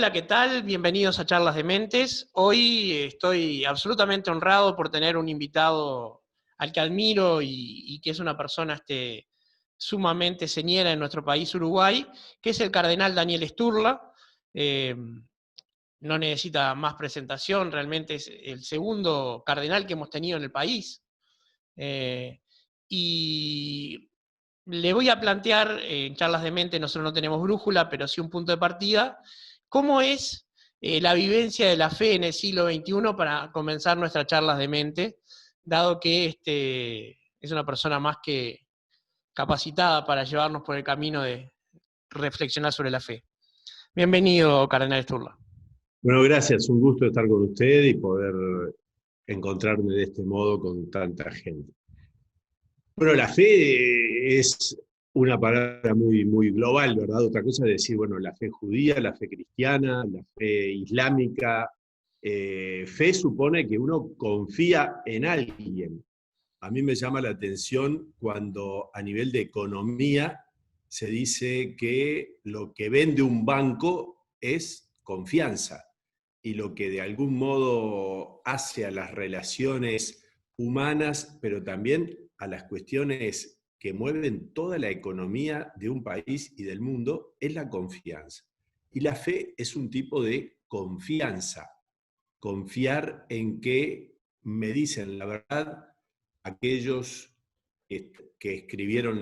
Hola, ¿qué tal? Bienvenidos a Charlas de Mentes. Hoy estoy absolutamente honrado por tener un invitado al que admiro y que es una persona sumamente señera en nuestro país, Uruguay, que es el cardenal Daniel Sturla. No necesita más presentación, realmente es el segundo cardenal que hemos tenido en el país. Y le voy a plantear, en Charlas de Mente nosotros no tenemos brújula, pero sí un punto de partida, cómo es la vivencia de la fe en el siglo XXI para comenzar nuestras charlas de mente, dado que es una persona más que capacitada para llevarnos por el camino de reflexionar sobre la fe. Bienvenido, Cardenal Sturla. Bueno, gracias, un gusto estar con usted y poder encontrarme de este modo con tanta gente. Bueno, la fe es una palabra muy global, ¿verdad? Otra cosa es decir, bueno, la fe judía, la fe cristiana, la fe islámica. Fe supone que uno confía en alguien. A mí me llama la atención cuando a nivel de economía se dice que lo que vende un banco es confianza y lo que de algún modo hace a las relaciones humanas, pero también a las cuestiones que mueven toda la economía de un país y del mundo, es la confianza. Y la fe es un tipo de confianza, confiar en que me dicen la verdad aquellos que escribieron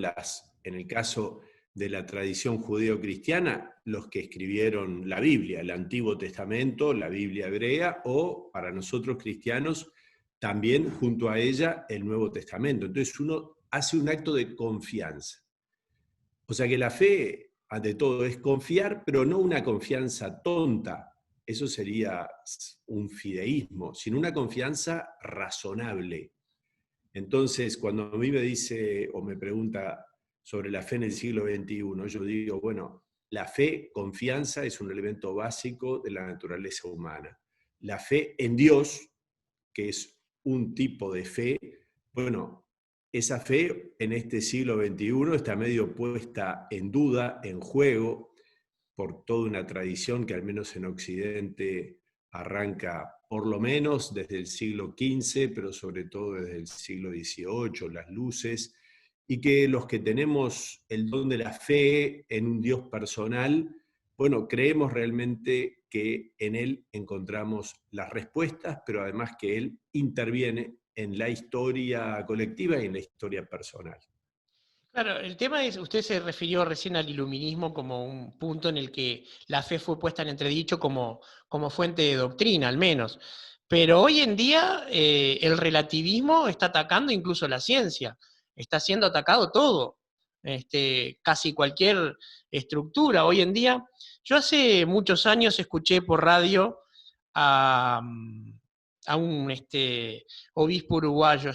en el caso de la tradición judeo-cristiana, los que escribieron la Biblia, el Antiguo Testamento, la Biblia hebrea, o para nosotros cristianos, también junto a ella el Nuevo Testamento. Entonces uno hace un acto de confianza. O sea que la fe, ante todo, es confiar, pero no una confianza tonta. Eso sería un fideísmo, sino una confianza razonable. Entonces, cuando a mí me dice o me pregunta sobre la fe en el siglo XXI, yo digo, bueno, la fe, confianza, es un elemento básico de la naturaleza humana. La fe en Dios, que es un tipo de fe, bueno, esa fe en este siglo XXI está medio puesta en duda, en juego, por toda una tradición que al menos en Occidente arranca por lo menos desde el siglo XV, pero sobre todo desde el siglo XVIII, las luces, y que los que tenemos el don de la fe en un Dios personal, bueno, creemos realmente que en Él encontramos las respuestas, pero además que Él interviene en la historia colectiva y en la historia personal. Claro, el tema es, usted se refirió recién al iluminismo como un punto en el que la fe fue puesta en entredicho como fuente de doctrina, al menos. Pero hoy en día el relativismo está atacando incluso la ciencia, está siendo atacado todo, casi cualquier estructura. Hoy en día, yo hace muchos años escuché por radio a, a un obispo uruguayo,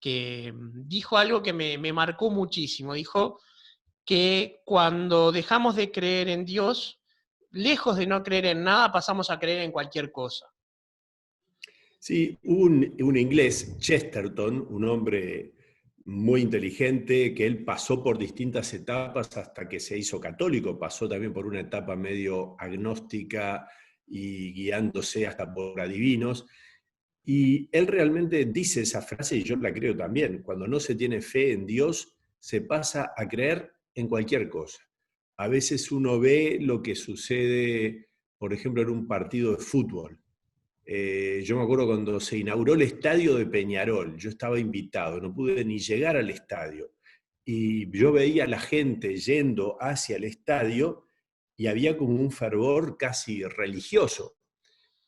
que dijo algo que me marcó muchísimo. Dijo que cuando dejamos de creer en Dios, lejos de no creer en nada, pasamos a creer en cualquier cosa. Sí, un inglés, Chesterton, un hombre muy inteligente, que él pasó por distintas etapas hasta que se hizo católico, pasó también por una etapa medio agnóstica y guiándose hasta por adivinos. Y él realmente dice esa frase, y yo la creo también: cuando no se tiene fe en Dios, se pasa a creer en cualquier cosa. A veces uno ve lo que sucede, por ejemplo, en un partido de fútbol. Yo me acuerdo cuando se inauguró el estadio de Peñarol, yo estaba invitado, no pude ni llegar al estadio. Y yo veía a la gente yendo hacia el estadio y había como un fervor casi religioso.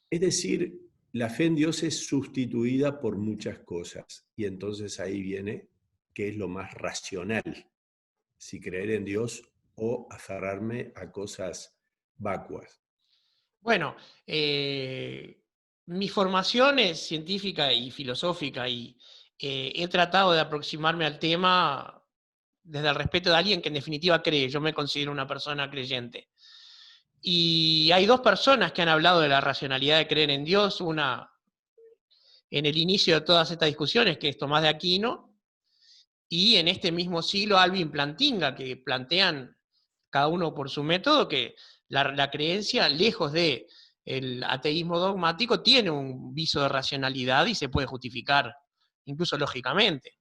Es decir, la fe en Dios es sustituida por muchas cosas. Y entonces ahí viene qué es lo más racional, si creer en Dios o aferrarme a cosas vacuas. Bueno, mi formación es científica y filosófica y he tratado de aproximarme al tema desde el respeto de alguien que en definitiva cree. Yo me considero una persona creyente. Y hay dos personas que han hablado de la racionalidad de creer en Dios, una en el inicio de todas estas discusiones, que es Tomás de Aquino, y en este mismo siglo Alvin Plantinga, que plantean, cada uno por su método, que la creencia, lejos de el ateísmo dogmático, tiene un viso de racionalidad y se puede justificar, incluso lógicamente.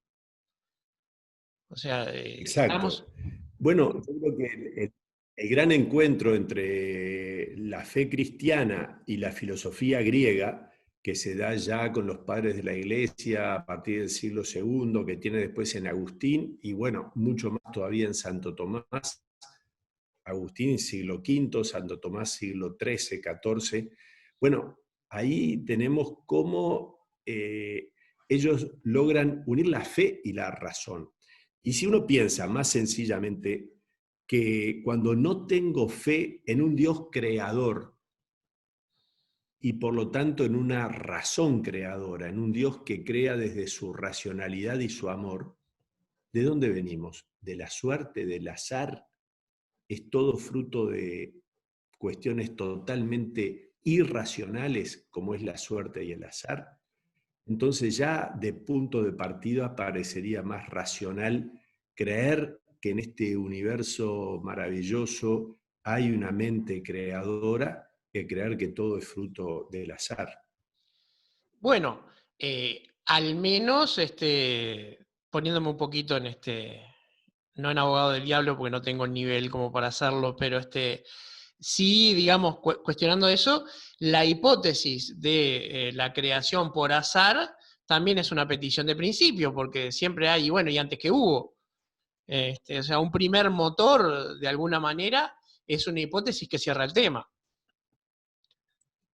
O sea, estamos... Exacto. Bueno, yo creo que el gran encuentro entre la fe cristiana y la filosofía griega, que se da ya con los padres de la Iglesia a partir del siglo II, que tiene después en Agustín, y bueno, mucho más todavía en Santo Tomás, Agustín siglo V, Santo Tomás siglo XIII, XIV. Bueno, ahí tenemos cómo ellos logran unir la fe y la razón. Y si uno piensa más sencillamente que cuando no tengo fe en un Dios creador y por lo tanto en una razón creadora, en un Dios que crea desde su racionalidad y su amor, ¿de dónde venimos? ¿De la suerte, del azar? ¿Es todo fruto de cuestiones totalmente irracionales como es la suerte y el azar? Entonces ya de punto de partida parecería más racional creer que en este universo maravilloso hay una mente creadora que creer que todo es fruto del azar. Bueno, al menos poniéndome un poquito en no en abogado del diablo porque no tengo el nivel como para hacerlo, pero sí, digamos, cuestionando eso, la hipótesis de la creación por azar también es una petición de principio, porque siempre hay, bueno, y antes que hubo. O sea, un primer motor, de alguna manera, es una hipótesis que cierra el tema.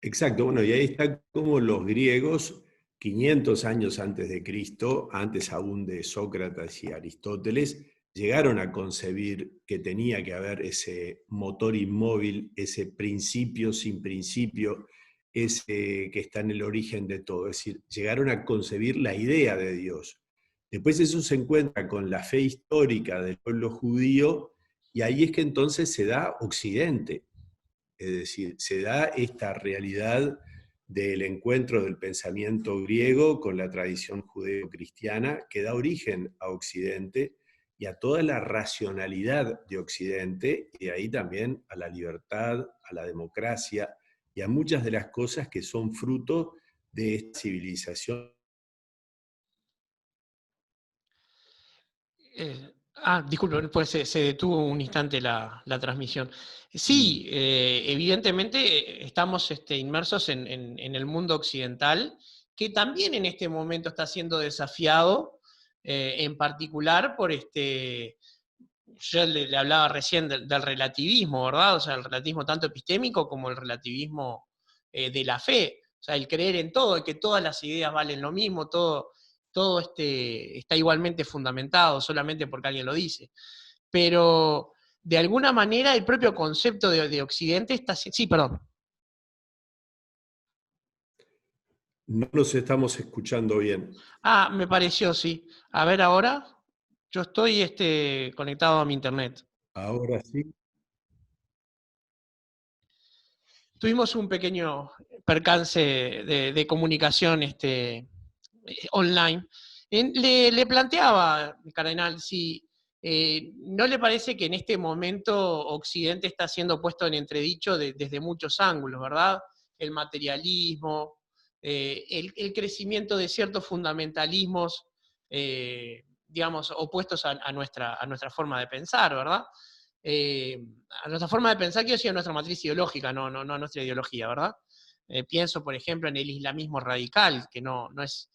Exacto, bueno, y ahí está como los griegos, 500 años antes de Cristo, antes aún de Sócrates y Aristóteles, llegaron a concebir que tenía que haber ese motor inmóvil, ese principio sin principio, ese que está en el origen de todo. Es decir, llegaron a concebir la idea de Dios. Después eso se encuentra con la fe histórica del pueblo judío y ahí es que entonces se da Occidente. Es decir, se da esta realidad del encuentro del pensamiento griego con la tradición judeo-cristiana que da origen a Occidente y a toda la racionalidad de Occidente y ahí también a la libertad, a la democracia y a muchas de las cosas que son fruto de esta civilización. Disculpe, pues se detuvo un instante la transmisión. Sí, evidentemente estamos inmersos en el mundo occidental, que también en este momento está siendo desafiado, en particular por yo le hablaba recién del relativismo, ¿verdad? O sea, el relativismo tanto epistémico como el relativismo de la fe. O sea, el creer en todo, que todas las ideas valen lo mismo, todo está igualmente fundamentado solamente porque alguien lo dice. Pero de alguna manera el propio concepto de Occidente está... Sí, perdón. No nos estamos escuchando bien. Me pareció, sí. A ver ahora. Yo estoy conectado a mi internet. Ahora sí. Tuvimos un pequeño percance de comunicación online. Le planteaba, cardenal, si no le parece que en este momento Occidente está siendo puesto en entredicho desde muchos ángulos, ¿verdad? El materialismo, el crecimiento de ciertos fundamentalismos, digamos, opuestos a nuestra forma de pensar, ¿verdad? A nuestra forma de pensar, quiero decir, a nuestra matriz ideológica, no a nuestra ideología, ¿verdad? Pienso, por ejemplo, en el islamismo radical, que no es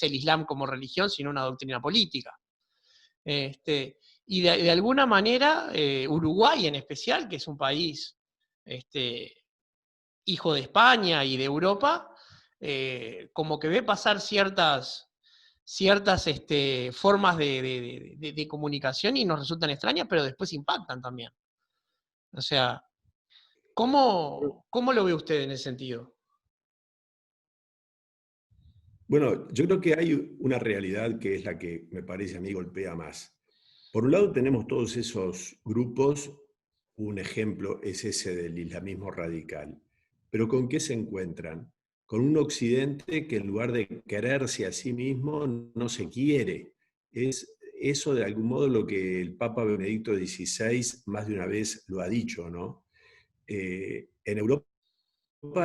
el Islam como religión, sino una doctrina política. Y de alguna manera, Uruguay en especial, que es un país hijo de España y de Europa, como que ve pasar ciertas formas de comunicación y nos resultan extrañas, pero después impactan también. O sea, ¿cómo lo ve usted en ese sentido? Bueno, yo creo que hay una realidad que es la que me parece a mí golpea más. Por un lado tenemos todos esos grupos, un ejemplo es ese del islamismo radical, pero ¿con qué se encuentran? Con un occidente que en lugar de quererse a sí mismo no se quiere. Es eso de algún modo lo que el Papa Benedicto XVI más de una vez lo ha dicho, ¿no? en Europa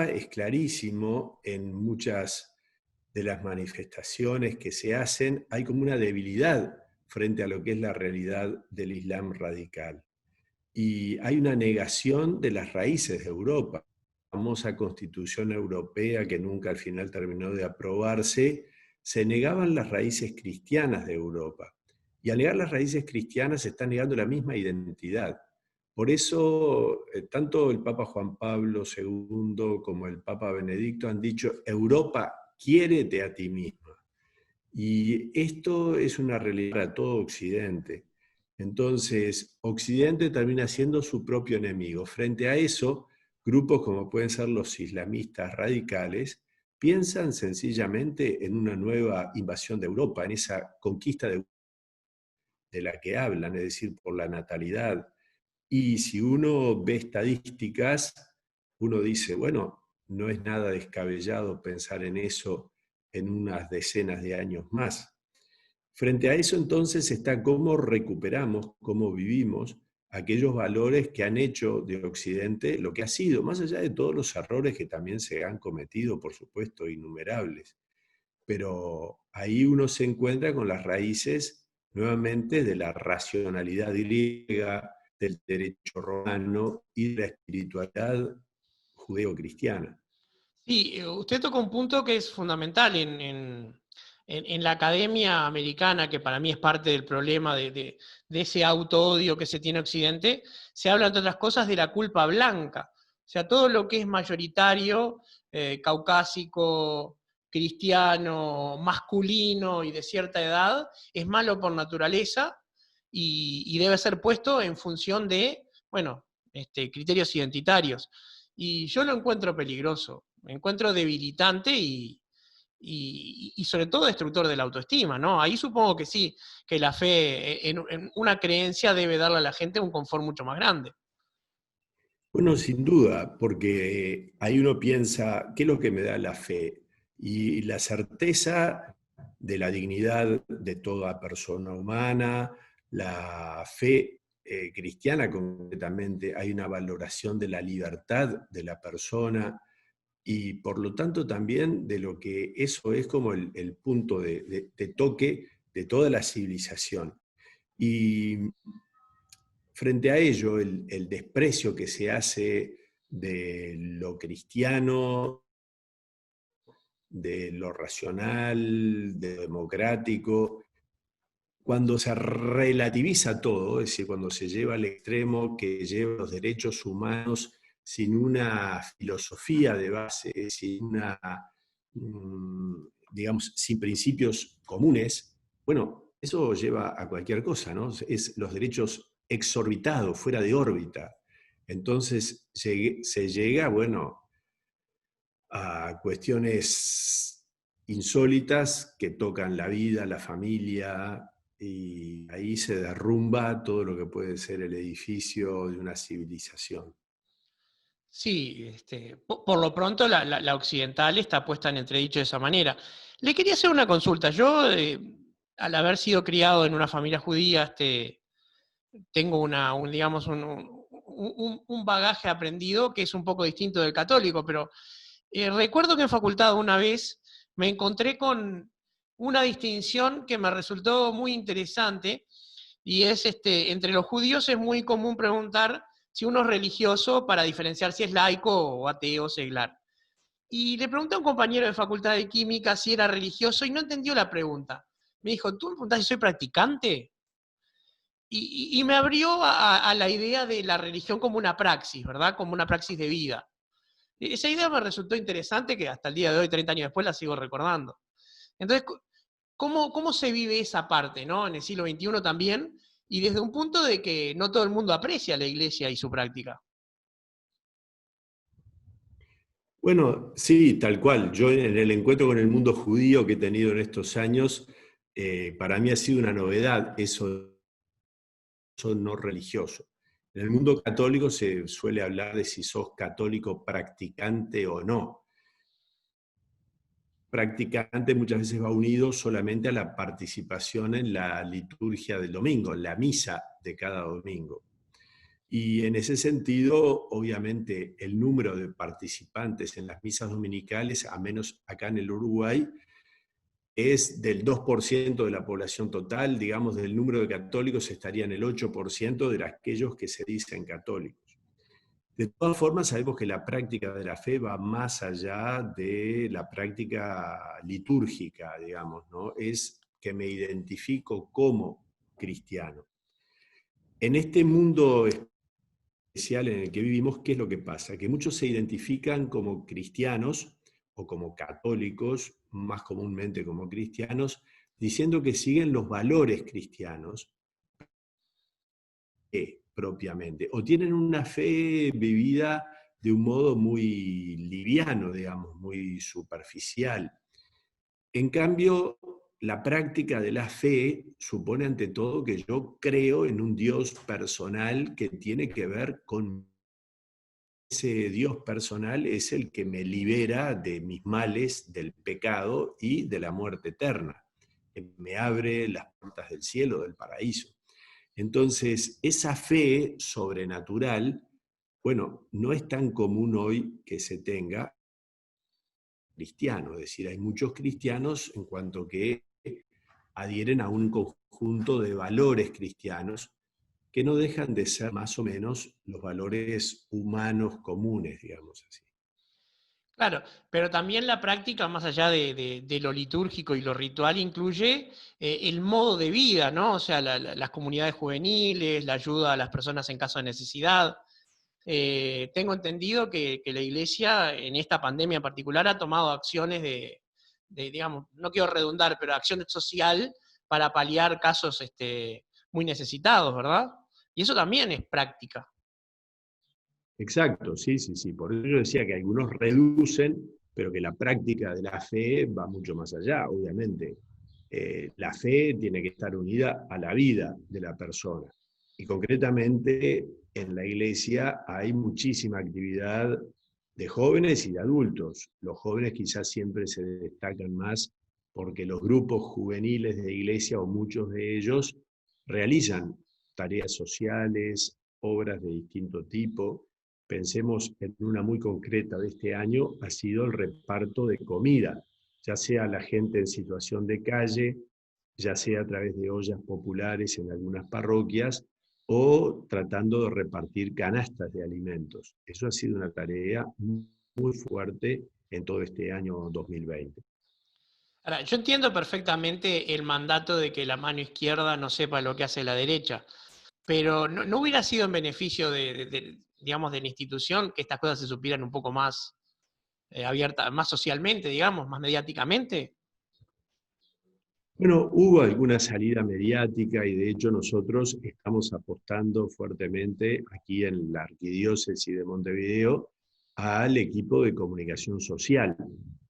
es clarísimo, en muchas de las manifestaciones que se hacen, hay como una debilidad frente a lo que es la realidad del Islam radical. Y hay una negación de las raíces de Europa. La famosa Constitución Europea, que nunca al final terminó de aprobarse, se negaban las raíces cristianas de Europa. Y al negar las raíces cristianas se está negando la misma identidad. Por eso, tanto el Papa Juan Pablo II como el Papa Benedicto han dicho, Europa, quiérete a ti misma. Y esto es una realidad para todo Occidente. Entonces, Occidente termina siendo su propio enemigo. Frente a eso, grupos como pueden ser los islamistas radicales piensan sencillamente en una nueva invasión de Europa, en esa conquista de la que hablan, es decir, por la natalidad. Y si uno ve estadísticas, uno dice, bueno, no es nada descabellado pensar en eso en unas decenas de años más. Frente a eso entonces está cómo recuperamos, cómo vivimos aquellos valores que han hecho de Occidente lo que ha sido, más allá de todos los errores que también se han cometido, por supuesto, innumerables. Pero ahí uno se encuentra con las raíces nuevamente de la racionalidad griega, del derecho romano y de la espiritualidad judeo-cristiana. Sí, usted toca un punto que es fundamental en la academia americana, que para mí es parte del problema de ese auto-odio que se tiene en Occidente. Se habla, entre otras cosas, de la culpa blanca. O sea, todo lo que es mayoritario, caucásico, cristiano, masculino y de cierta edad, es malo por naturaleza y debe ser puesto en función de, bueno, criterios identitarios. Y yo lo encuentro peligroso, me encuentro debilitante y sobre todo destructor de la autoestima, ¿no? Ahí supongo que sí, que la fe en una creencia debe darle a la gente un confort mucho más grande. Bueno, sin duda, porque ahí uno piensa, ¿qué es lo que me da la fe? Y la certeza de la dignidad de toda persona humana, la fe cristiana concretamente, hay una valoración de la libertad de la persona y por lo tanto también de lo que eso es como el punto de toque de toda la civilización. Y frente a ello, el desprecio que se hace de lo cristiano, de lo racional, de lo democrático, cuando se relativiza todo, es decir, cuando se lleva al extremo que lleva los derechos humanos sin una filosofía de base, sin una, digamos, sin principios comunes, bueno, eso lleva a cualquier cosa, ¿no? Es los derechos exorbitados, fuera de órbita. Entonces se llega, bueno, a cuestiones insólitas que tocan la vida, la familia, y ahí se derrumba todo lo que puede ser el edificio de una civilización. Sí, por lo pronto la occidental está puesta en entredicho de esa manera. Le quería hacer una consulta. Yo, al haber sido criado en una familia judía, tengo digamos, un bagaje aprendido que es un poco distinto del católico, pero recuerdo que en facultad una vez me encontré con una distinción que me resultó muy interesante, y es, entre los judíos es muy común preguntar si uno es religioso para diferenciar si es laico o ateo o seglar. Y le pregunté a un compañero de facultad de química si era religioso y no entendió la pregunta. Me dijo, ¿tú me preguntás si soy practicante? Y me abrió a la idea de la religión como una praxis, ¿verdad? Como una praxis de vida. Esa idea me resultó interesante, que hasta el día de hoy, 30 años después, la sigo recordando. Entonces, ¿cómo se vive esa parte, ¿no? En el siglo XXI también, y desde un punto de que no todo el mundo aprecia la iglesia y su práctica? Bueno, sí, tal cual. Yo en el encuentro con el mundo judío que he tenido en estos años, para mí ha sido una novedad eso no religioso. En el mundo católico se suele hablar de si sos católico practicante o no. Practicante muchas veces va unido solamente a la participación en la liturgia del domingo, en la misa de cada domingo. Y en ese sentido, obviamente, el número de participantes en las misas dominicales, a menos acá en el Uruguay, es del 2% de la población total, digamos, del número de católicos estaría en el 8% de aquellos que se dicen católicos. De todas formas, sabemos que la práctica de la fe va más allá de la práctica litúrgica, digamos, ¿no? Es que me identifico como cristiano. En este mundo especial en el que vivimos, ¿qué es lo que pasa? Que muchos se identifican como cristianos o como católicos, más comúnmente como cristianos, diciendo que siguen los valores cristianos propiamente, o tienen una fe vivida de un modo muy liviano, digamos, muy superficial. En cambio, la práctica de la fe supone ante todo que yo creo en un Dios personal que tiene que ver con ese Dios personal es el que me libera de mis males, del pecado y de la muerte eterna, que me abre las puertas del cielo, del paraíso. Entonces, esa fe sobrenatural, bueno, no es tan común hoy que se tenga cristiano, es decir, hay muchos cristianos en cuanto que adhieren a un conjunto de valores cristianos que no dejan de ser más o menos los valores humanos comunes, digamos así. Claro, pero también la práctica, más allá de lo litúrgico y lo ritual, incluye el modo de vida, ¿no? O sea, las comunidades juveniles, la ayuda a las personas en caso de necesidad. Tengo entendido que la Iglesia, en esta pandemia en particular, ha tomado acciones digamos, no quiero redundar, pero acción social para paliar casos muy necesitados, ¿verdad? Y eso también es práctica. Exacto, sí, sí, sí. Por eso yo decía que algunos reducen, pero que la práctica de la fe va mucho más allá, obviamente. La fe tiene que estar unida a la vida de la persona. Y concretamente en la iglesia hay muchísima actividad de jóvenes y de adultos. Los jóvenes quizás siempre se destacan más porque los grupos juveniles de iglesia o muchos de ellos realizan tareas sociales, obras de distinto tipo. Pensemos en una muy concreta de este año, ha sido el reparto de comida, ya sea la gente en situación de calle, ya sea a través de ollas populares en algunas parroquias, o tratando de repartir canastas de alimentos. Eso ha sido una tarea muy fuerte en todo este año 2020. Ahora, yo entiendo perfectamente el mandato de que la mano izquierda no sepa lo que hace la derecha, pero ¿no hubiera sido en beneficio digamos, de la institución que estas cosas se supieran un poco más abiertas, más socialmente, digamos, más mediáticamente? Bueno, hubo alguna salida mediática y de hecho nosotros estamos apostando fuertemente aquí en la Arquidiócesis de Montevideo al equipo de comunicación social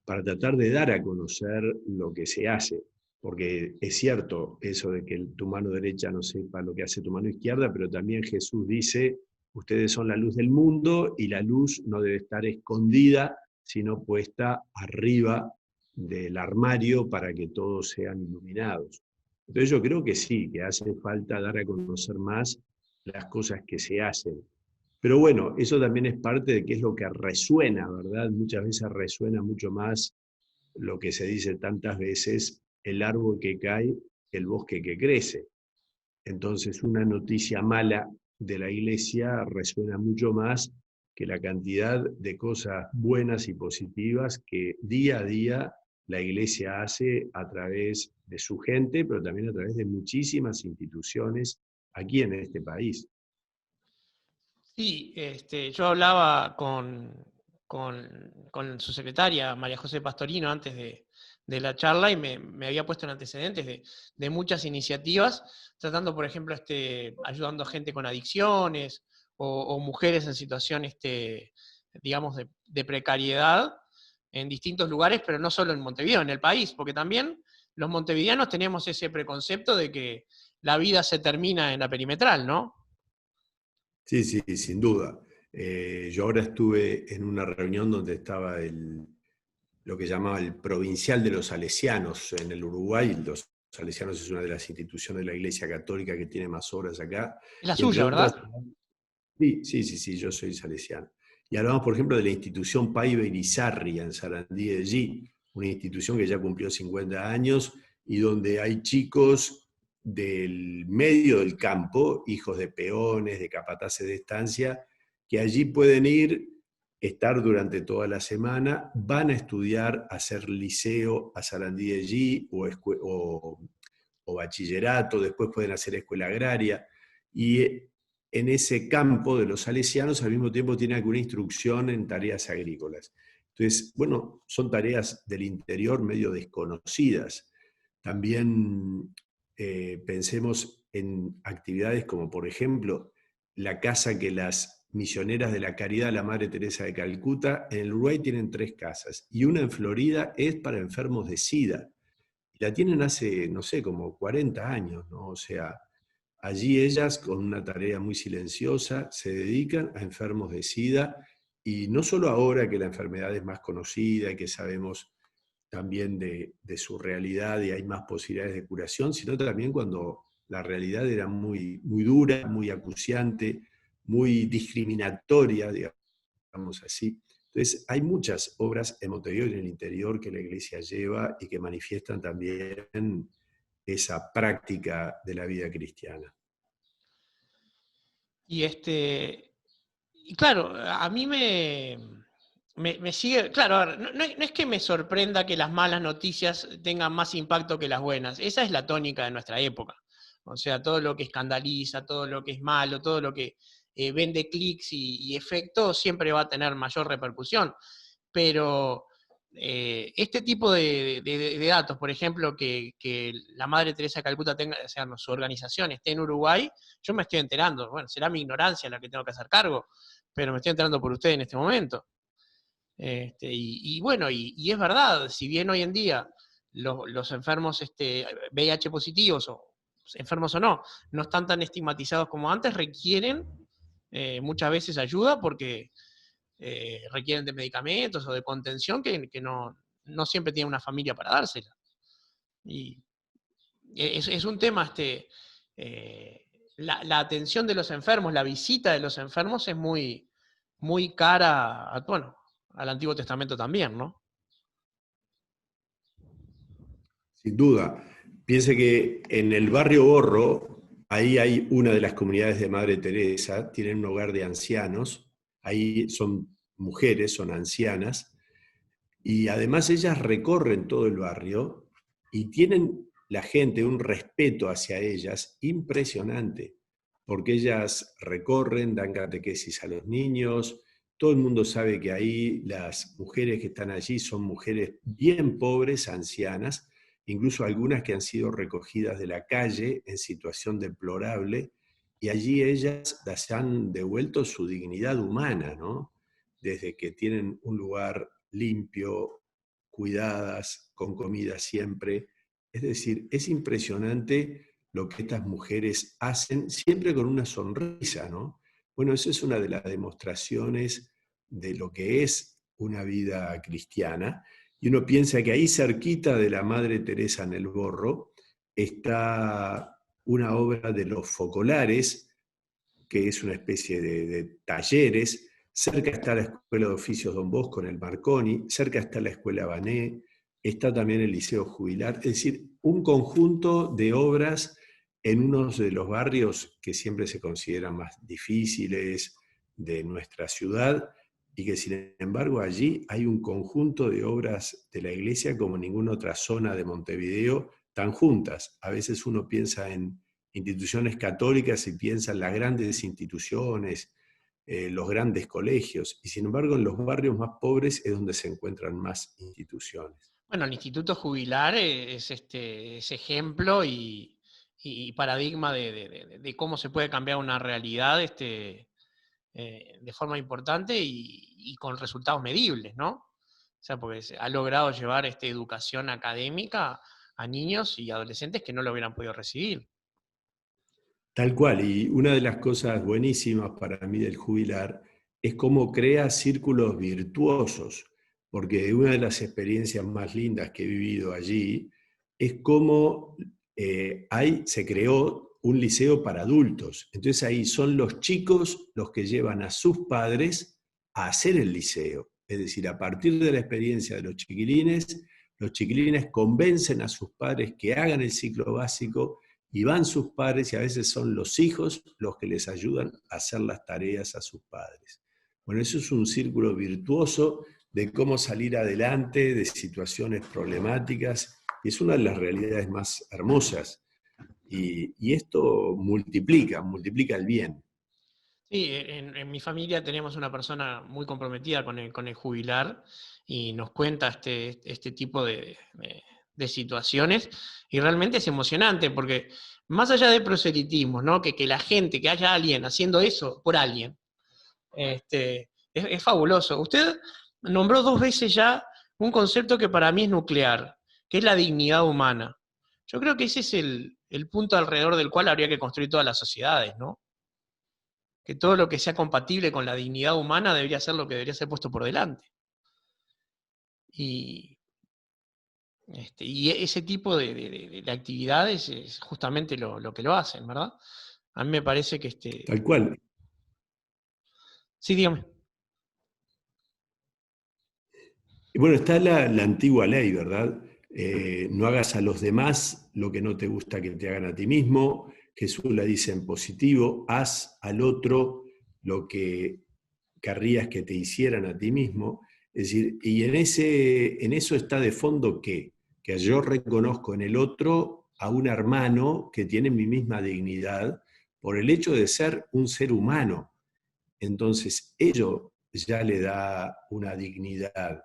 para tratar de dar a conocer lo que se hace. Porque es cierto eso de que tu mano derecha no sepa lo que hace tu mano izquierda, pero también Jesús dice, ustedes son la luz del mundo y la luz no debe estar escondida, sino puesta arriba del armario para que todos sean iluminados. Entonces yo creo que sí, que hace falta dar a conocer más las cosas que se hacen. Pero bueno, eso también es parte de qué es lo que resuena, ¿verdad? Muchas veces resuena mucho más lo que se dice tantas veces, el árbol que cae, el bosque que crece. Entonces una noticia mala de la iglesia resuena mucho más que la cantidad de cosas buenas y positivas que día a día la iglesia hace a través de su gente, pero también a través de muchísimas instituciones aquí en este país. Sí, yo hablaba con su secretaria, María José Pastorino, antes de la charla y me había puesto en antecedentes de muchas iniciativas, tratando, por ejemplo, ayudando a gente con adicciones o mujeres en situación, digamos, de precariedad en distintos lugares, pero no solo en Montevideo, en el país, porque también los montevideanos tenemos ese preconcepto de que la vida se termina en la perimetral, ¿no? Sí, sí, sin duda. Yo ahora estuve en una reunión donde estaba lo que llamaba el provincial de los salesianos en el Uruguay. Los salesianos es una de las instituciones de la Iglesia Católica que tiene más obras acá. Es la Y entre suya, otras, ¿verdad? Sí, yo soy salesiano. Y hablamos, por ejemplo, de la institución Paiva Irizarry en Sarandí de Allí, una institución que ya cumplió 50 años y donde hay chicos del medio del campo, hijos de peones, de capataces de estancia, que allí pueden ir, estar durante toda la semana, van a estudiar, a hacer liceo a Sarandí de Allí o bachillerato, después pueden hacer escuela agraria. Y en ese campo de los salesianos al mismo tiempo tiene alguna instrucción en tareas agrícolas. Entonces, bueno, son tareas del interior medio desconocidas. También pensemos en actividades como, por ejemplo, la casa que las misioneras de la caridad, la Madre Teresa de Calcuta, en el Uruguay tienen 3 casas, y una en Florida es para enfermos de SIDA. Y la tienen hace, no sé, como 40 años, ¿no? O sea, allí ellas, con una tarea muy silenciosa, se dedican a enfermos de SIDA, y no solo ahora que la enfermedad es más conocida y que sabemos también de su realidad y hay más posibilidades de curación, sino también cuando la realidad era muy, muy dura, muy acuciante, muy discriminatoria, digamos así. Entonces, hay muchas obras en Montevideo y en el interior que la Iglesia lleva y que manifiestan también esa práctica de la vida cristiana. Y y claro, a mí me sigue, claro, a ver, no es que me sorprenda que las malas noticias tengan más impacto que las buenas, esa es la tónica de nuestra época. O sea, todo lo que escandaliza, todo lo que es malo, todo lo que vende clics y efectos siempre va a tener mayor repercusión. Pero este tipo de datos, por ejemplo, que la Madre Teresa de Calcuta tenga, o sea, su organización esté en Uruguay, yo me estoy enterando. Bueno, será mi ignorancia la que tengo que hacer cargo, pero me estoy enterando por usted en este momento. Y bueno, y es verdad, si bien hoy en día los enfermos VIH positivos, o enfermos o no, no están tan estigmatizados como antes, requieren muchas veces ayuda porque requieren de medicamentos o de contención que no siempre tienen una familia para dársela. Y es un tema, la atención de los enfermos, la visita de los enfermos es muy, muy cara, bueno, al Antiguo Testamento también, ¿no? Sin duda. Piense que en el barrio Borro, ahí hay una de las comunidades de Madre Teresa, tienen un hogar de ancianos, ahí son mujeres, son ancianas, y además ellas recorren todo el barrio y tienen la gente un respeto hacia ellas impresionante, porque ellas recorren, dan catequesis a los niños, todo el mundo sabe que ahí las mujeres que están allí son mujeres bien pobres, ancianas, incluso algunas que han sido recogidas de la calle en situación deplorable, y allí ellas las han devuelto su dignidad humana, ¿no? Desde que tienen un lugar limpio, cuidadas, con comida siempre. Es decir, es impresionante lo que estas mujeres hacen, siempre con una sonrisa, ¿no? Bueno, eso es una de las demostraciones de lo que es una vida cristiana. Y uno piensa que ahí cerquita de la Madre Teresa en el Borro está una obra de los Focolares, que es una especie de talleres. Cerca está la Escuela de Oficios Don Bosco en el Marconi, cerca está la Escuela Bané, está también el Liceo Jubilar, es decir, un conjunto de obras en uno de los barrios que siempre se consideran más difíciles de nuestra ciudad, y que sin embargo allí hay un conjunto de obras de la iglesia como en ninguna otra zona de Montevideo tan juntas. A veces uno piensa en instituciones católicas y piensa en las grandes instituciones, los grandes colegios, y sin embargo en los barrios más pobres es donde se encuentran más instituciones. Bueno, el Instituto Jubilar es ejemplo y paradigma de cómo se puede cambiar una realidad de forma importante y con resultados medibles, ¿no? O sea, porque se ha logrado llevar educación académica a niños y adolescentes que no lo hubieran podido recibir. Tal cual, y una de las cosas buenísimas para mí del jubilar es cómo crea círculos virtuosos, porque una de las experiencias más lindas que he vivido allí es cómo se creó un liceo para adultos. Entonces ahí son los chicos los que llevan a sus padres a hacer el liceo. Es decir, a partir de la experiencia de los chiquilines convencen a sus padres que hagan el ciclo básico y van sus padres y a veces son los hijos los que les ayudan a hacer las tareas a sus padres. Bueno, eso es un círculo virtuoso de cómo salir adelante de situaciones problemáticas y es una de las realidades más hermosas. Y esto multiplica el bien. Sí, en mi familia tenemos una persona muy comprometida con el jubilar y nos cuenta este tipo de situaciones y realmente es emocionante porque más allá de proselitismo, ¿no? Que la gente, que haya alguien haciendo eso por alguien, es fabuloso. Usted nombró 2 veces ya un concepto que para mí es nuclear, que es la dignidad humana. Yo creo que ese es el punto alrededor del cual habría que construir todas las sociedades, ¿no? Que todo lo que sea compatible con la dignidad humana debería ser lo que debería ser puesto por delante. Y, y ese tipo de actividades es justamente lo que lo hacen, ¿verdad? A mí me parece que Tal cual. Sí, dígame. Y bueno, está la antigua ley, ¿verdad? No hagas a los demás lo que no te gusta que te hagan a ti mismo. Jesús la dice en positivo, haz al otro lo que querrías que te hicieran a ti mismo. Es decir, y en eso está de fondo que yo reconozco en el otro a un hermano que tiene mi misma dignidad por el hecho de ser un ser humano. Entonces, ello ya le da una dignidad.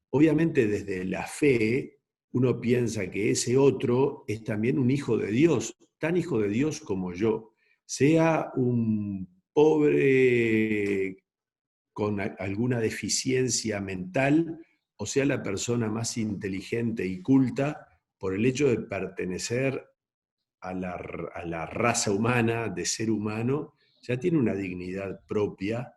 Obviamente desde la fe uno piensa que ese otro es también un hijo de Dios, tan hijo de Dios como yo, sea un pobre con alguna deficiencia mental o sea la persona más inteligente y culta por el hecho de pertenecer a la raza humana, de ser humano, ya tiene una dignidad propia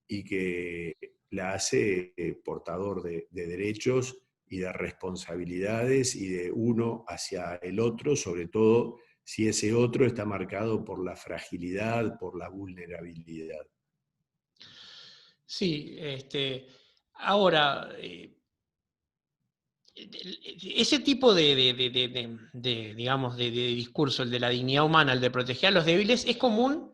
y que la hace portador de derechos y de responsabilidades y de uno hacia el otro, sobre todo si ese otro está marcado por la fragilidad, por la vulnerabilidad. Sí, ahora, ese tipo digamos, de discurso, el de la dignidad humana, el de proteger a los débiles, es común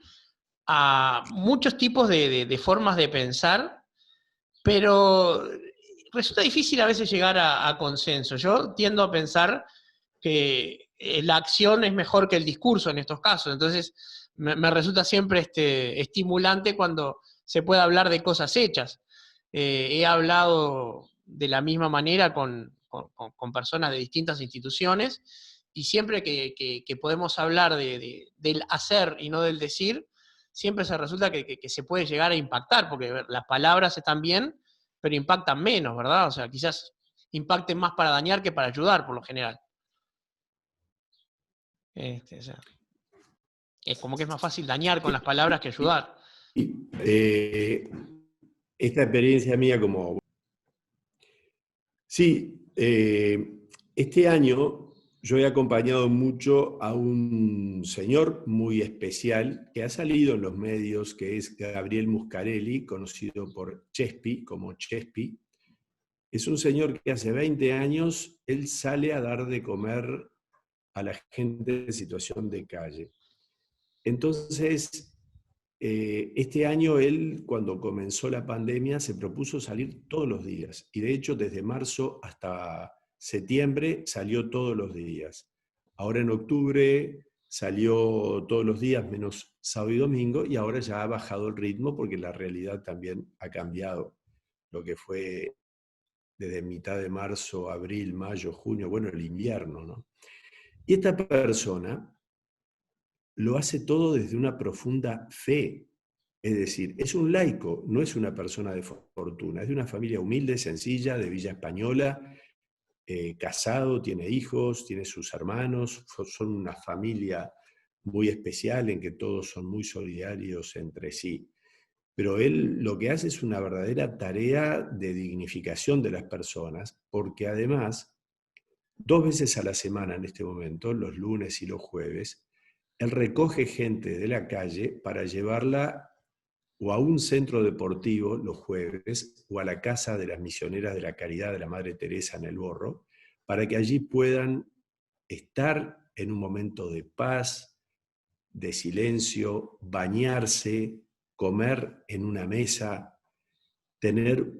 a muchos tipos de formas de pensar, pero resulta difícil a veces llegar a consenso. Yo tiendo a pensar que la acción es mejor que el discurso en estos casos, entonces me resulta siempre estimulante cuando se puede hablar de cosas hechas. He hablado de la misma manera con personas de distintas instituciones y siempre que podemos hablar del hacer y no del decir, siempre se resulta que se puede llegar a impactar, porque las palabras están bien, pero impactan menos, ¿verdad? O sea, quizás impacten más para dañar que para ayudar, por lo general. O sea, es como que es más fácil dañar con las palabras que ayudar. Y, esta experiencia mía como... Sí, este año yo he acompañado mucho a un señor muy especial que ha salido en los medios, que es Gabriel Muscarelli, conocido por Chespi, como Chespi. Es un señor que hace 20 años él sale a dar de comer a la gente en situación de calle. Entonces, este año él, cuando comenzó la pandemia, se propuso salir todos los días. Y de hecho, desde marzo hasta septiembre salió todos los días. Ahora en octubre salió todos los días menos sábado y domingo y ahora ya ha bajado el ritmo porque la realidad también ha cambiado. Lo que fue desde mitad de marzo, abril, mayo, junio, bueno, el invierno, ¿no? Y esta persona lo hace todo desde una profunda fe. Es decir, es un laico, no es una persona de fortuna, es de una familia humilde, sencilla, de Villa Española, casado, tiene hijos, tiene sus hermanos, son una familia muy especial en que todos son muy solidarios entre sí. Pero él lo que hace es una verdadera tarea de dignificación de las personas, porque además, 2 veces a la semana en este momento, los lunes y los jueves, él recoge gente de la calle para llevarla o a un centro deportivo los jueves o a la casa de las misioneras de la Caridad de la Madre Teresa en El Borro, para que allí puedan estar en un momento de paz, de silencio, bañarse, comer en una mesa, tener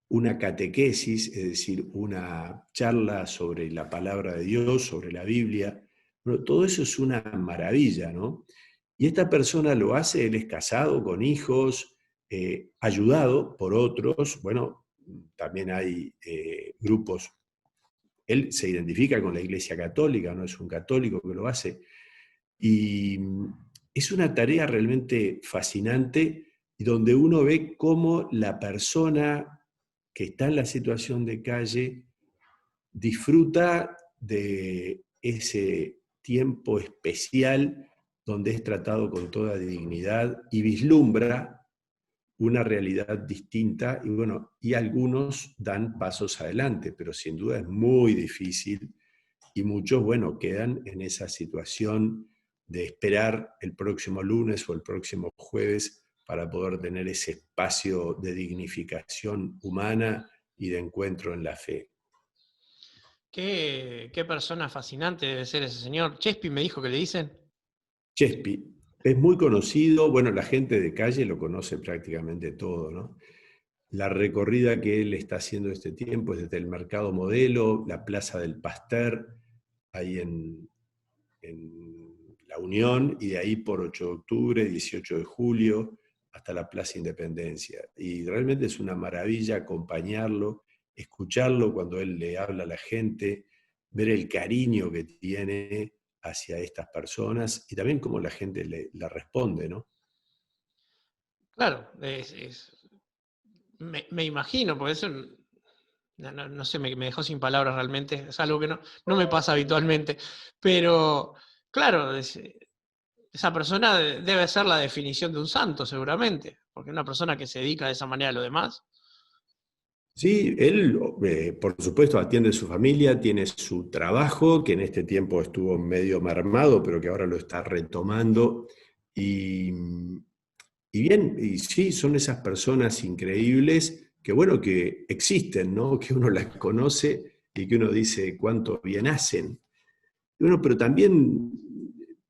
una catequesis, es decir, una charla sobre la palabra de Dios, sobre la Biblia. Bueno, todo eso es una maravilla, ¿no? Y esta persona lo hace, él es casado, con hijos, ayudado por otros. Bueno, también hay grupos, él se identifica con la Iglesia Católica, no es un católico que lo hace. Y es una tarea realmente fascinante y donde uno ve cómo la persona que está en la situación de calle disfruta de ese tiempo especial donde es tratado con toda dignidad y vislumbra una realidad distinta y bueno, y algunos dan pasos adelante, pero sin duda es muy difícil y muchos, bueno, quedan en esa situación de esperar el próximo lunes o el próximo jueves para poder tener ese espacio de dignificación humana y de encuentro en la fe. Qué persona fascinante debe ser ese señor. Chespi me dijo que le dicen. Chespi es muy conocido, bueno, la gente de calle lo conoce prácticamente todo, ¿no? La recorrida que él está haciendo este tiempo es desde el Mercado Modelo, la Plaza del Pasteur, ahí en La Unión, y de ahí por 8 de octubre, 18 de julio, hasta la Plaza Independencia. Y realmente es una maravilla acompañarlo, escucharlo cuando él le habla a la gente, ver el cariño que tiene hacia estas personas y también cómo la gente le responde, ¿no? Claro, me imagino, porque eso, no sé, me dejó sin palabras realmente, es algo que no me pasa habitualmente, pero claro, esa persona debe ser la definición de un santo seguramente, porque una persona que se dedica de esa manera a lo demás. Sí, él, por supuesto, atiende a su familia, tiene su trabajo, que en este tiempo estuvo medio mermado, pero que ahora lo está retomando. Y, y bien, y sí, son esas personas increíbles que, bueno, que existen, ¿no? Que uno las conoce y que uno dice cuánto bien hacen. Y bueno, pero también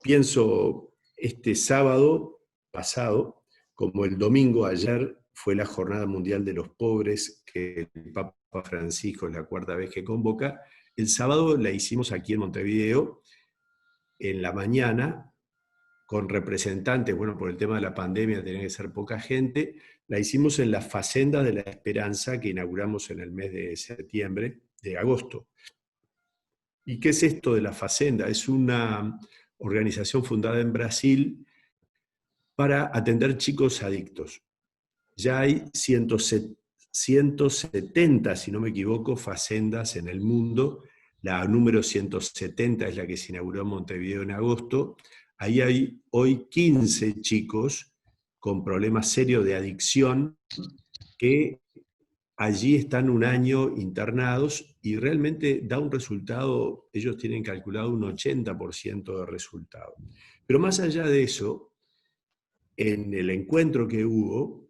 pienso, este sábado pasado, como el domingo ayer, fue la Jornada Mundial de los Pobres, que el Papa Francisco es la cuarta vez que convoca. El sábado la hicimos aquí en Montevideo, en la mañana, con representantes, bueno, por el tema de la pandemia tenía que ser poca gente, la hicimos en la Facenda de la Esperanza que inauguramos en el mes de septiembre, de agosto. ¿Y qué es esto de la Facenda? Es una organización fundada en Brasil para atender chicos adictos. Ya hay 170, si no me equivoco, facendas en el mundo. La número 170 es la que se inauguró en Montevideo en agosto. Ahí hay hoy 15 chicos con problemas serios de adicción que allí están un año internados y realmente da un resultado, ellos tienen calculado un 80% de resultado. Pero más allá de eso, en el encuentro que hubo,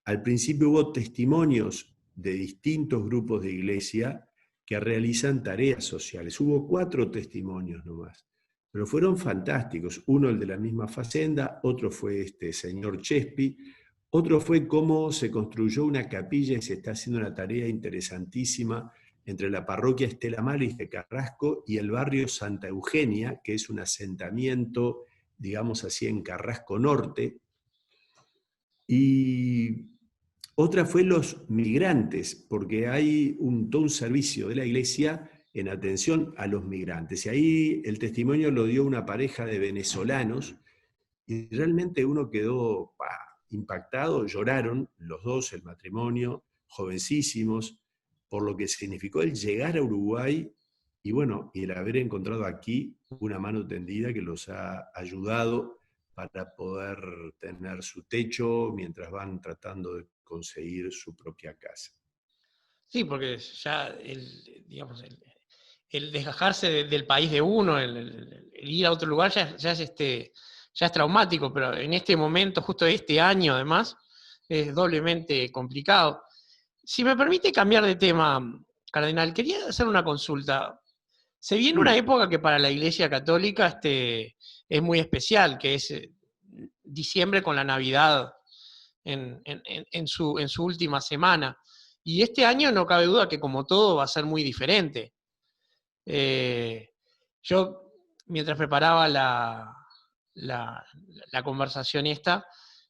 al principio hubo testimonios de distintos grupos de iglesia que realizan tareas sociales. Hubo 4 testimonios nomás, pero fueron fantásticos. Uno el de la misma facenda, otro fue este señor Chespi, otro fue cómo se construyó una capilla y se está haciendo una tarea interesantísima entre la parroquia Estela Maris de Carrasco y el barrio Santa Eugenia, que es un asentamiento, digamos así, en Carrasco Norte. Y otra fue los migrantes, porque hay todo un servicio de la iglesia en atención a los migrantes. Y ahí el testimonio lo dio una pareja de venezolanos y realmente uno quedó impactado, lloraron los dos, el matrimonio, jovencísimos, por lo que significó el llegar a Uruguay y bueno, y el haber encontrado aquí una mano tendida que los ha ayudado para poder tener su techo mientras van tratando de conseguir su propia casa. Sí, porque ya digamos, el desgajarse del país de uno, el ir a otro lugar ya es traumático, pero en este momento, justo este año además, es doblemente complicado. Si me permite cambiar de tema, Cardenal, quería hacer una consulta. Se viene una Sí. época que para la Iglesia Católica es muy especial, que es diciembre con la Navidad en su última semana. Y este año no cabe duda que como todo va a ser muy diferente. Yo, mientras preparaba la, la conversación esta,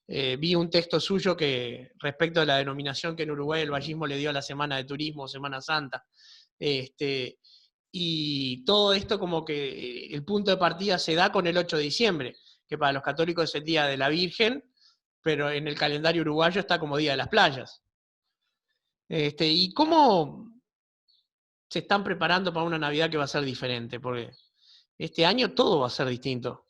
vi un texto suyo que respecto a la denominación que en Uruguay el vallismo le dio a la Semana de Turismo, Semana Santa. Y todo esto como que el punto de partida se da con el 8 de diciembre, que para los católicos es el Día de la Virgen, pero en el calendario uruguayo está como Día de las Playas. ¿Y cómo se están preparando para una Navidad que va a ser diferente? Porque este año todo va a ser distinto.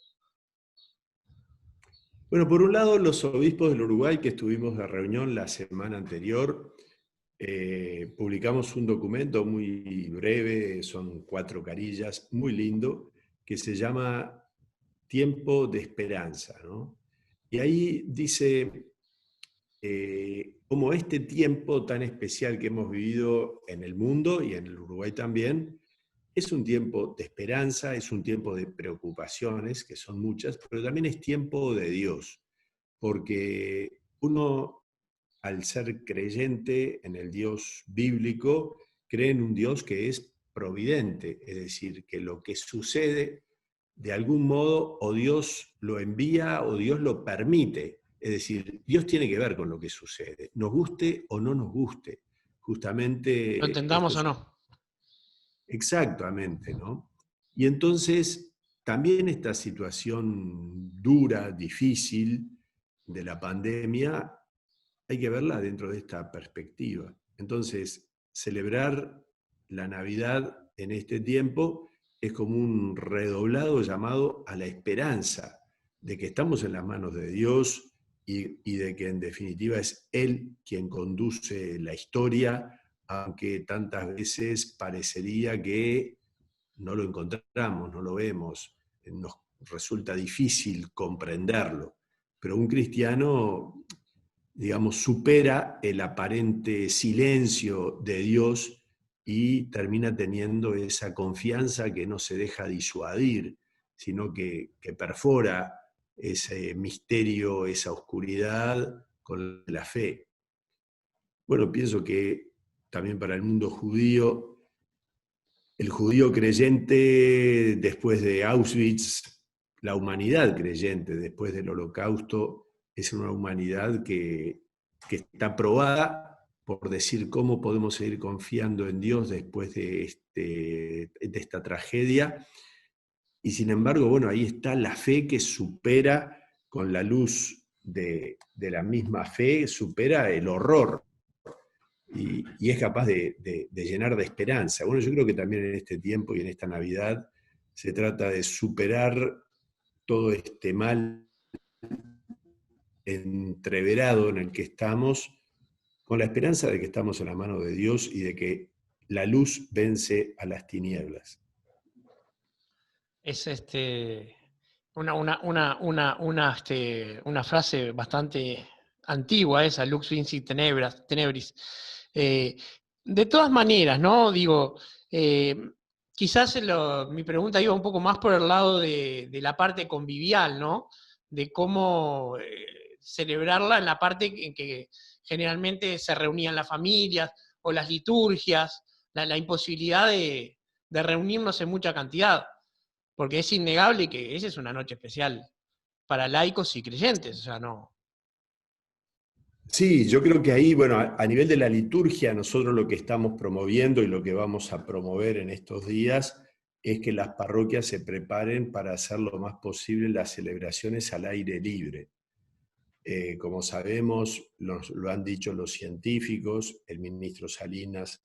Bueno, por un lado, los obispos del Uruguay, que estuvimos de reunión la semana anterior, publicamos un documento muy breve, son 4 carillas, muy lindo, que se llama Tiempo de Esperanza, ¿no? Y ahí dice cómo este tiempo tan especial que hemos vivido en el mundo y en el Uruguay también, es un tiempo de esperanza, es un tiempo de preocupaciones, que son muchas, pero también es tiempo de Dios, porque uno, al ser creyente en el Dios bíblico, cree en un Dios que es providente, es decir, que lo que sucede, de algún modo, o Dios lo envía o Dios lo permite. Es decir, Dios tiene que ver con lo que sucede, nos guste o no nos guste. Lo Justamente esto entendamos o es no. exactamente, ¿no? Y entonces, también esta situación dura, difícil de la pandemia, hay que verla dentro de esta perspectiva. Entonces, celebrar la Navidad en este tiempo es como un redoblado llamado a la esperanza de que estamos en las manos de Dios y de que en definitiva es Él quien conduce la historia, aunque tantas veces parecería que no lo encontramos, no lo vemos, nos resulta difícil comprenderlo. Pero un cristiano, digamos, supera el aparente silencio de Dios y termina teniendo esa confianza que no se deja disuadir, sino que perfora ese misterio, esa oscuridad con la fe. Bueno, pienso que también para el mundo judío, el judío creyente después de Auschwitz, la humanidad creyente después del Holocausto, es una humanidad que está probada por decir cómo podemos seguir confiando en Dios después de esta tragedia. Y sin embargo, bueno, ahí está la fe que supera, con la luz de la misma fe, supera el horror y es capaz de llenar de esperanza. Bueno, yo creo que también en este tiempo y en esta Navidad se trata de superar todo este mal entreverado en el que estamos, con la esperanza de que estamos en la mano de Dios y de que la luz vence a las tinieblas. Es una frase bastante antigua esa, Lux Vincit Tenebris. Eh, de todas maneras, ¿no? Digo, eh, quizás mi pregunta iba un poco más por el lado de la parte convivial, ¿no? De cómo celebrarla en la parte en que generalmente se reunían las familias o las liturgias, la imposibilidad de reunirnos en mucha cantidad, porque es innegable que esa es una noche especial para laicos y creyentes, o sea, no. Sí, yo creo que ahí, bueno, a nivel de la liturgia, nosotros lo que estamos promoviendo y lo que vamos a promover en estos días es que las parroquias se preparen para hacer lo más posible las celebraciones al aire libre. Como sabemos, lo han dicho los científicos, el ministro Salinas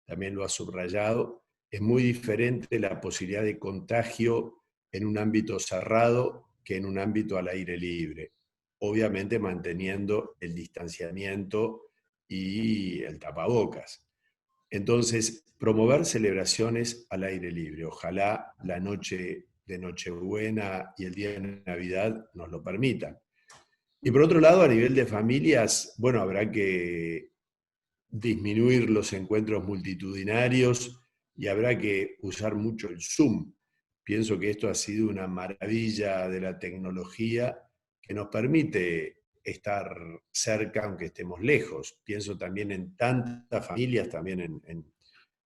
también lo ha subrayado, es muy diferente la posibilidad de contagio en un ámbito cerrado que en un ámbito al aire libre, obviamente manteniendo el distanciamiento y el tapabocas. Entonces, promover celebraciones al aire libre. Ojalá la noche de Nochebuena y el día de Navidad nos lo permitan. Y por otro lado, a nivel de familias, bueno, habrá que disminuir los encuentros multitudinarios y habrá que usar mucho el Zoom. Pienso que esto ha sido una maravilla de la tecnología que nos permite estar cerca aunque estemos lejos. Pienso también en tantas familias, también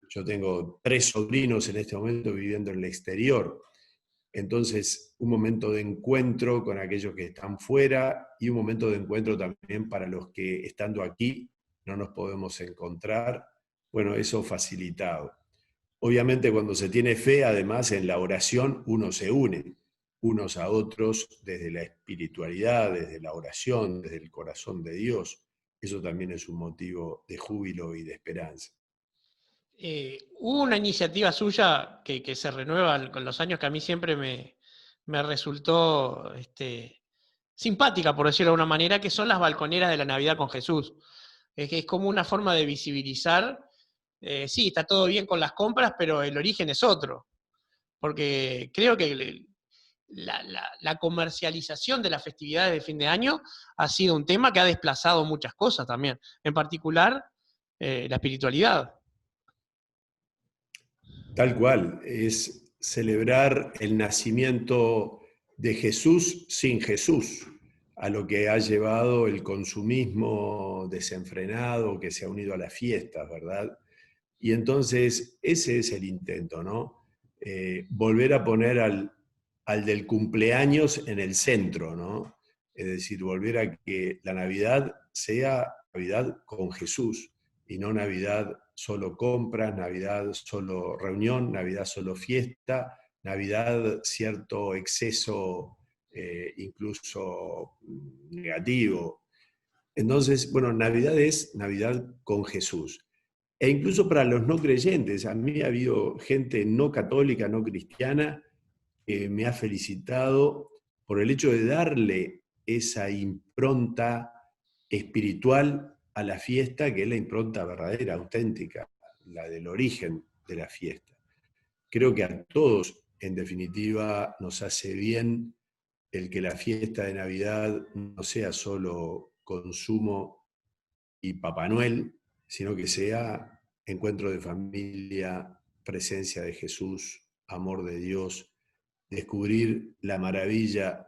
yo tengo 3 sobrinos en este momento viviendo en el exterior. Entonces, un momento de encuentro con aquellos que están fuera y un momento de encuentro también para los que estando aquí no nos podemos encontrar. Bueno, eso facilitado. Obviamente cuando se tiene fe, además en la oración uno se une unos a otros desde la espiritualidad, desde la oración, desde el corazón de Dios. Eso también es un motivo de júbilo y de esperanza. Hubo una iniciativa suya que se renueva con los años que a mí siempre me resultó simpática, por decirlo de alguna manera, que son las balconeras de la Navidad con Jesús. Es que es como una forma de visibilizar, sí, está todo bien con las compras, pero el origen es otro. Porque creo que la comercialización de las festividades de fin de año ha sido un tema que ha desplazado muchas cosas también, en particular la espiritualidad. Tal cual, es celebrar el nacimiento de Jesús sin Jesús, a lo que ha llevado el consumismo desenfrenado que se ha unido a las fiestas, ¿verdad? Y entonces ese es el intento, ¿no? Volver a poner al del cumpleaños en el centro, ¿no? Es decir, volver a que la Navidad sea Navidad con Jesús y no Navidad solo compras, Navidad solo reunión, Navidad solo fiesta, Navidad cierto exceso incluso negativo. Entonces, bueno, Navidad es Navidad con Jesús. E incluso para los no creyentes, a mí ha habido gente no católica, no cristiana, que me ha felicitado por el hecho de darle esa impronta espiritual a la fiesta, que es la impronta verdadera, auténtica, la del origen de la fiesta. Creo que a todos, en definitiva, nos hace bien el que la fiesta de Navidad no sea solo consumo y Papá Noel, sino que sea encuentro de familia, presencia de Jesús, amor de Dios, descubrir la maravilla.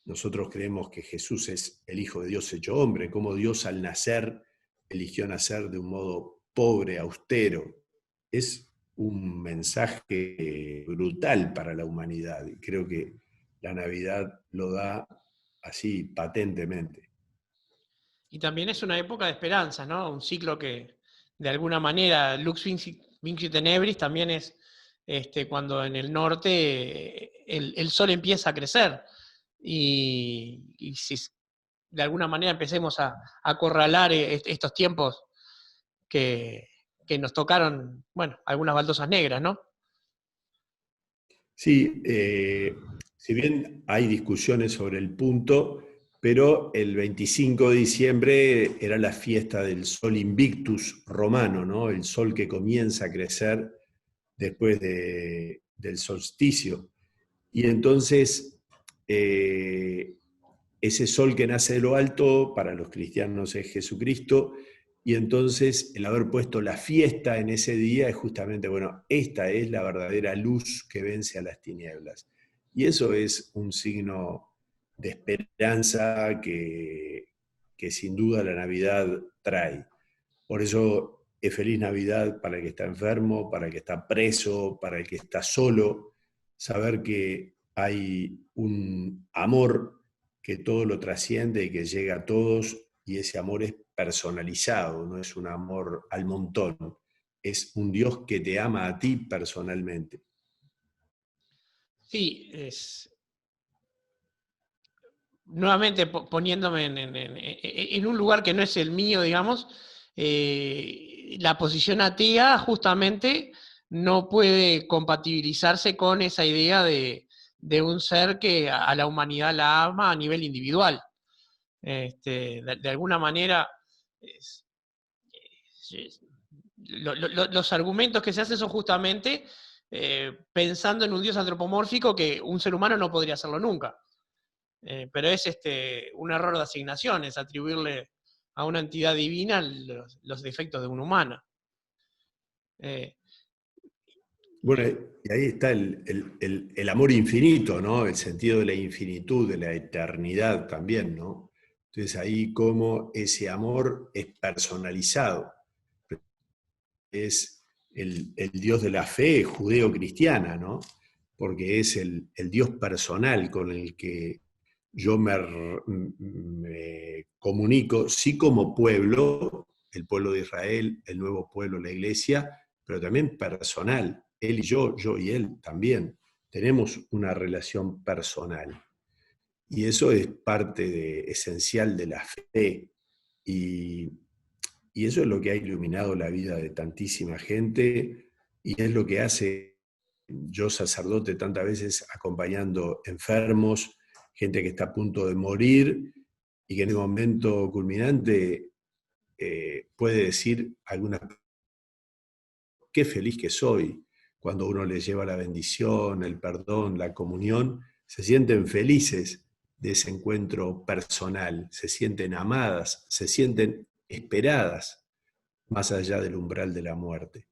Nosotros creemos que Jesús es el Hijo de Dios hecho hombre, como Dios al nacer eligió nacer de un modo pobre, austero. Es un mensaje brutal para la humanidad y creo que la Navidad lo da así patentemente. Y también es una época de esperanza, ¿no? Un ciclo que, de alguna manera, Lux Vincit Tenebris también es cuando en el norte el sol empieza a crecer. Y si de alguna manera empecemos a acorralar estos tiempos que nos tocaron, bueno, algunas baldosas negras, ¿no? Sí, si bien hay discusiones sobre el punto, pero el 25 de diciembre era la fiesta del Sol Invictus romano, ¿no? El sol que comienza a crecer después del solsticio. Y entonces, ese sol que nace de lo alto, para los cristianos es Jesucristo, y entonces el haber puesto la fiesta en ese día es justamente, bueno, esta es la verdadera luz que vence a las tinieblas. Y eso es un signo de esperanza que sin duda la Navidad trae. Por eso es feliz Navidad para el que está enfermo, para el que está preso, para el que está solo, saber que hay un amor que todo lo trasciende y que llega a todos, y ese amor es personalizado, no es un amor al montón, es un Dios que te ama a ti personalmente. Sí, nuevamente poniéndome en un lugar que no es el mío, digamos, la posición atea justamente no puede compatibilizarse con esa idea de un ser que a la humanidad la ama a nivel individual. De alguna manera, es- los argumentos que se hacen son justamente pensando en un Dios antropomórfico que un ser humano no podría hacerlo nunca. Pero es un error de asignación, es atribuirle a una entidad divina los defectos de un humano. Bueno, y ahí está el amor infinito, ¿no? El sentido de la infinitud, de la eternidad también, ¿no? Entonces ahí cómo ese amor es personalizado. Es el Dios de la fe judeo-cristiana, ¿no? Porque es el Dios personal con el que yo me comunico, sí como pueblo, el pueblo de Israel, el nuevo pueblo, la iglesia, pero también personal. Él y yo y él también. Tenemos una relación personal. Y eso es parte esencial de la fe. Y, y eso es lo que ha iluminado la vida de tantísima gente y es lo que hace yo, sacerdote, tantas veces acompañando enfermos, gente que está a punto de morir y que en el momento culminante puede decir alguna, qué feliz que soy. Cuando uno les lleva la bendición, el perdón, la comunión, se sienten felices de ese encuentro personal, se sienten amadas, se sienten esperadas más allá del umbral de la muerte.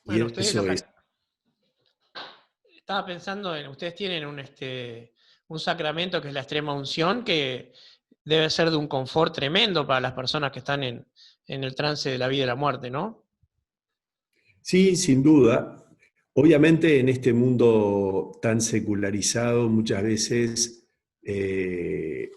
Y Bueno, ustedes eso es. estaba pensando en, ustedes tienen un sacramento que es la extrema unción, que debe ser de un confort tremendo para las personas que están en el trance de la vida y la muerte, ¿no? Sí, sin duda. Obviamente en este mundo tan secularizado muchas veces eh,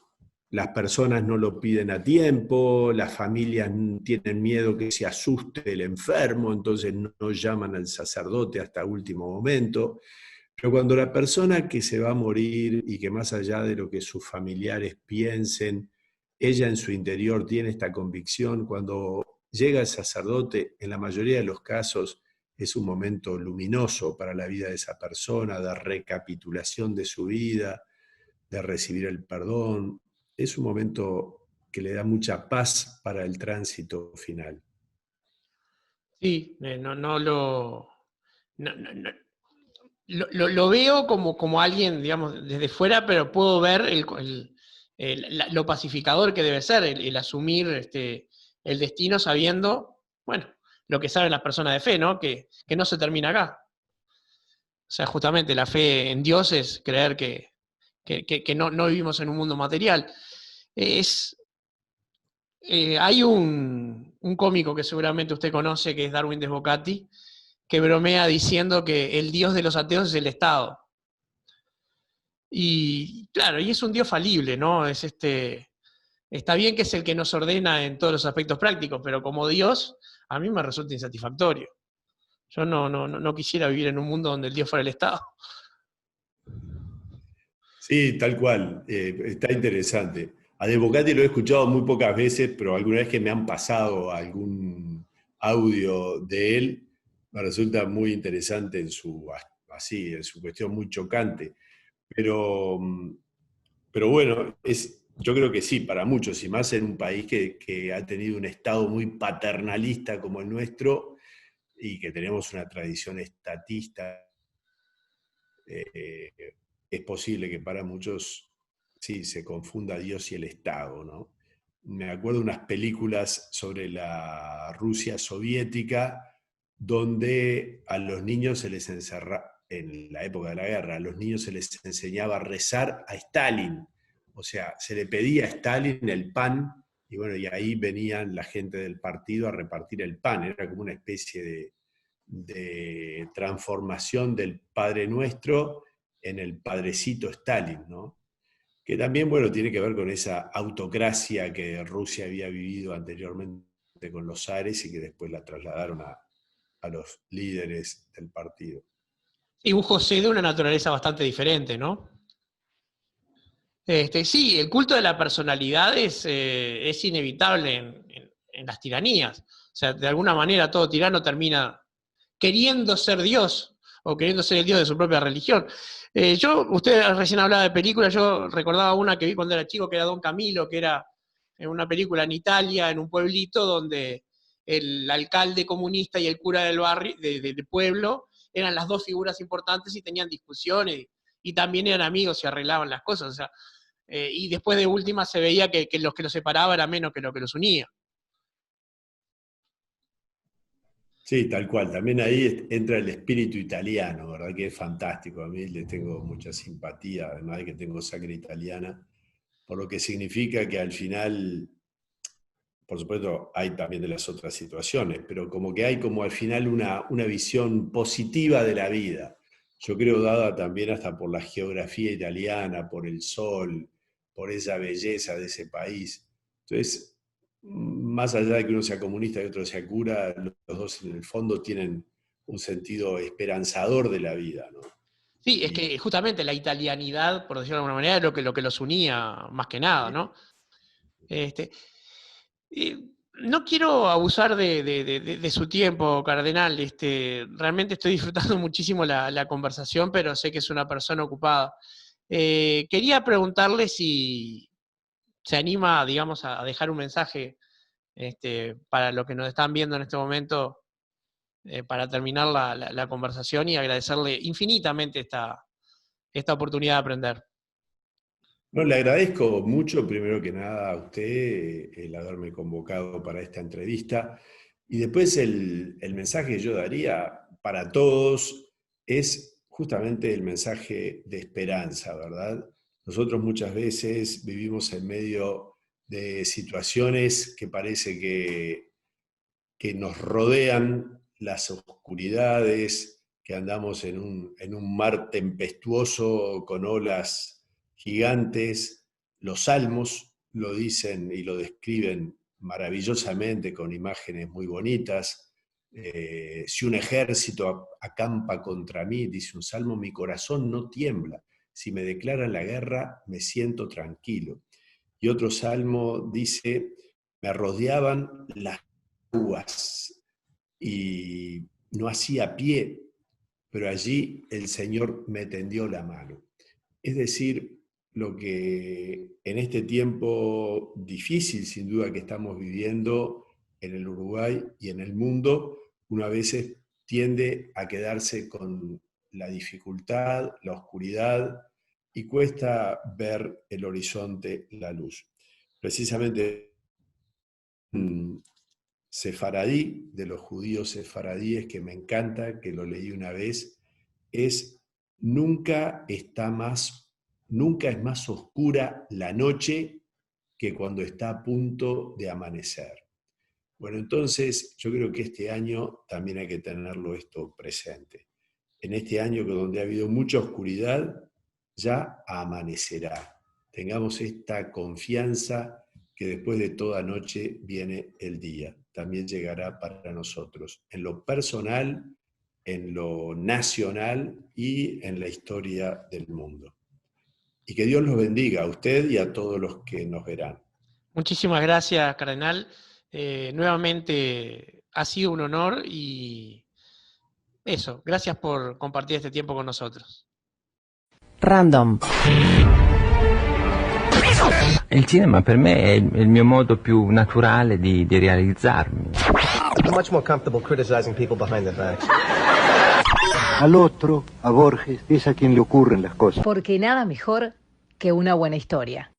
las personas no lo piden a tiempo, las familias tienen miedo que se asuste el enfermo, entonces no llaman al sacerdote hasta último momento. Pero cuando la persona que se va a morir y que más allá de lo que sus familiares piensen, ella en su interior tiene esta convicción, cuando llega el sacerdote, en la mayoría de los casos es un momento luminoso para la vida de esa persona, de recapitulación de su vida, de recibir el perdón. Es un momento que le da mucha paz para el tránsito final. Sí, lo veo como alguien, digamos, desde fuera, pero puedo ver lo pacificador que debe ser el asumir el destino sabiendo, bueno, lo que saben las personas de fe, ¿no? Que no se termina acá. O sea, justamente la fe en Dios es creer que no vivimos en un mundo material. Es, hay un cómico que seguramente usted conoce, que es Darwin Desbocati, que bromea diciendo que el Dios de los ateos es el Estado. Y claro, y es un Dios falible, ¿no? Está bien que es el que nos ordena en todos los aspectos prácticos, pero como Dios, a mí me resulta insatisfactorio. Yo no quisiera vivir en un mundo donde el Dios fuera el Estado. Sí, tal cual. Está interesante. A De Bocati lo he escuchado muy pocas veces, pero alguna vez que me han pasado algún audio de él, me resulta muy interesante en su cuestión muy chocante. Pero, pero bueno, yo creo que sí, para muchos, y más en un país que ha tenido un Estado muy paternalista como el nuestro y que tenemos una tradición estatista. eh, es posible que para muchos sí se confunda Dios y el Estado, ¿no? Me acuerdo de unas películas sobre la Rusia soviética donde a los niños se les en la época de la guerra, a los niños se les enseñaba a rezar a Stalin. O sea, se le pedía a Stalin el pan y bueno, y ahí venían la gente del partido a repartir el pan. Era como una especie de transformación del Padre Nuestro en el Padrecito Stalin, ¿no? Que también, bueno, tiene que ver con esa autocracia que Rusia había vivido anteriormente con los zares y que después la trasladaron a los líderes del partido. Y un José de una naturaleza bastante diferente, ¿no? Sí, el culto de la personalidad es inevitable en las tiranías. O sea, de alguna manera todo tirano termina queriendo ser Dios o queriendo ser el Dios de su propia religión. Usted recién hablaba de películas, yo recordaba una que vi cuando era chico, que era Don Camilo, que era una película en Italia, en un pueblito donde el alcalde comunista y el cura del barrio, del pueblo, eran las dos figuras importantes y tenían discusiones, y también eran amigos y arreglaban las cosas, o sea, y después de última se veía que los que los separaba era menos que lo que los unía. Sí, tal cual. También ahí entra el espíritu italiano, ¿verdad? Que es fantástico. A mí le tengo mucha simpatía, además de que tengo sangre italiana, por lo que significa que al final, por supuesto, hay también de las otras situaciones, pero como que hay como al final una visión positiva de la vida. Yo creo dada también hasta por la geografía italiana, por el sol, por esa belleza de ese país. Entonces, más allá de que uno sea comunista y otro sea cura, los dos en el fondo tienen un sentido esperanzador de la vida, ¿no? Sí, es Y, que justamente la italianidad, por decirlo de alguna manera, es lo que los unía más que nada, ¿no? Este, no quiero abusar de su tiempo, Cardenal. Realmente estoy disfrutando muchísimo la conversación, pero sé que es una persona ocupada. Quería preguntarle si se anima, digamos, a dejar un mensaje para los que nos están viendo en este momento, para terminar la conversación y agradecerle infinitamente esta oportunidad de aprender. no, le agradezco mucho, primero que nada, a usted el haberme convocado para esta entrevista. Y después el mensaje que yo daría para todos es justamente el mensaje de esperanza, ¿verdad? Nosotros muchas veces vivimos en medio de situaciones que parece que nos rodean las oscuridades, que andamos en un mar tempestuoso con olas gigantes. Los salmos lo dicen y lo describen maravillosamente con imágenes muy bonitas. Si un ejército acampa contra mí, dice un salmo, mi corazón no tiembla. Si me declaran la guerra, me siento tranquilo. Y otro salmo dice, me rodeaban las aguas y no hacía pie, pero allí el Señor me tendió la mano. Es decir, lo que en este tiempo difícil, sin duda, que estamos viviendo en el Uruguay y en el mundo, uno a veces tiende a quedarse con la dificultad, la oscuridad, y cuesta ver el horizonte, la luz. Precisamente sefaradí, de los judíos sefaradíes, que me encanta, que lo leí una vez, es nunca está más, nunca es más oscura la noche que cuando está a punto de amanecer. Bueno, entonces yo creo que este año también hay que tenerlo esto presente. En este año donde ha habido mucha oscuridad, ya amanecerá. Tengamos esta confianza que después de toda noche viene el día. También llegará para nosotros, en lo personal, en lo nacional y en la historia del mundo. Y que Dios los bendiga a usted y a todos los que nos verán. Muchísimas gracias, Cardenal. Nuevamente ha sido un honor y eso, gracias por compartir este tiempo con nosotros. Random. Il cinema per me è il mio modo più naturale di realizzarmi. I'm much more comfortable criticizing people behind their backs. Al otro, a Borges, es a quien le ocurren las cosas. Porque nada mejor que una buena historia.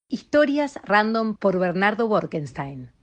Historias Random por Bernardo Borkenstein.